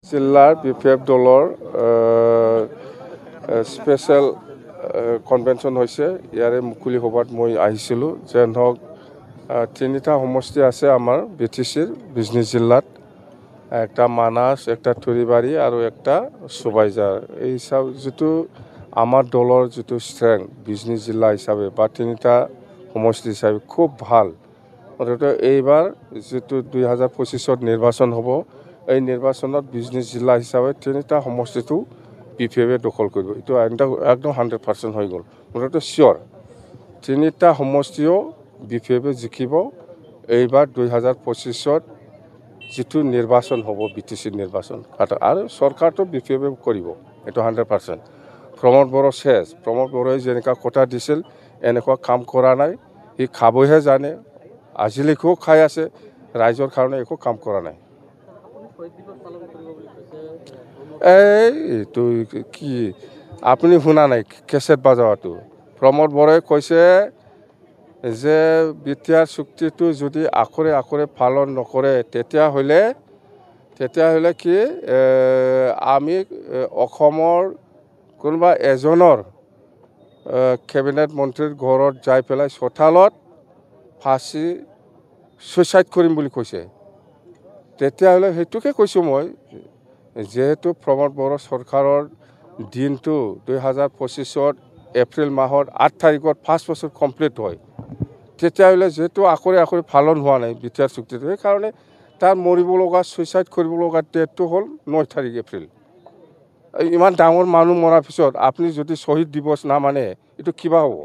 জিলাৰ BPF দলৰ special convention হৈছে। ইয়াৰে মুকলি সভাত মই আহিছিলোঁ। যেন হওক তিনিটা সমষ্টি আছে আমাৰ BTCৰ বিজনী জিলাত, একটা মানাস, একটা থুৰিবাৰী আৰু একটা চুবাইজাৰ। এই হিচাপ যিটো আমাৰ দলৰ যিটো ষ্ট্ৰেংথ বিজনী জিলা হিচাপে বা তিনিটা সমষ্টি হিচাপে খুব ভাল। অৰ্থাৎ এইবাৰ যিটো 2025ত নিৰ্বাচন হ'ব, এই নিৰ্বাচনত বিজনী জিলা হিচাপে তিনিটা সমষ্টিটো BPFে দখল কৰিব। এইটো একদম 100% হৈ গ'ল। মুঠতে চিয়'ৰ তিনিটা সমষ্টিও BPFে জিকিব। এইবাৰ 2025ত যিটো নিৰ্বাচন হ'ব BTC নিৰ্বাচন, আৰু চৰকাৰটো BPFে কৰিব, এইটো 100%। প্ৰমোদ বড়ো শেষ। প্ৰমোদ বড়োই যেনেকুৱা কথা দিছিল এনেকুৱা কাম কৰা নাই। সি খাবহে জানে, আজিলৈকেও খাই আছে, ৰাইজৰ কাৰণে একো কাম কৰা নাই। এইটো কি আপুনি শুনা নাই কেছেট বাজোৱাটো? প্ৰমোদ বড়োই কৈছে যে বিটিআৰ চুক্তিটো যদি আখৰে আখৰে পালন নকৰে তেতিয়াহ'লে কি আমি অসমৰ কোনোবা এজনৰ কেবিনেট মন্ত্ৰীৰ ঘৰত যাই পেলাই চোতালত ফাঁচি ছুইচাইড কৰিম বুলি কৈছে। তেতিয়াহ'লে সেইটোকে কৈছোঁ মই, যিহেতু প্ৰমোদ বড়ো চৰকাৰৰ দিনটো 2025ত এপ্ৰিল মাহৰ 8 তাৰিখত 5 বছৰ কমপ্লিট হয়, তেতিয়াহ'লে যিহেতু আখৰে আখৰে পালন হোৱা নাই বিটিআৰ চুক্তিটো, সেইকাৰণে তাৰ মৰিব লগা ছুইচাইড কৰিব লগা ডেটটো হ'ল 9 তাৰিখ এপ্ৰিল। ইমান ডাঙৰ মানুহ মৰাৰ পিছত আপুনি যদি শ্বহীদ দিৱস নামানে এইটো কিবা হ'ব?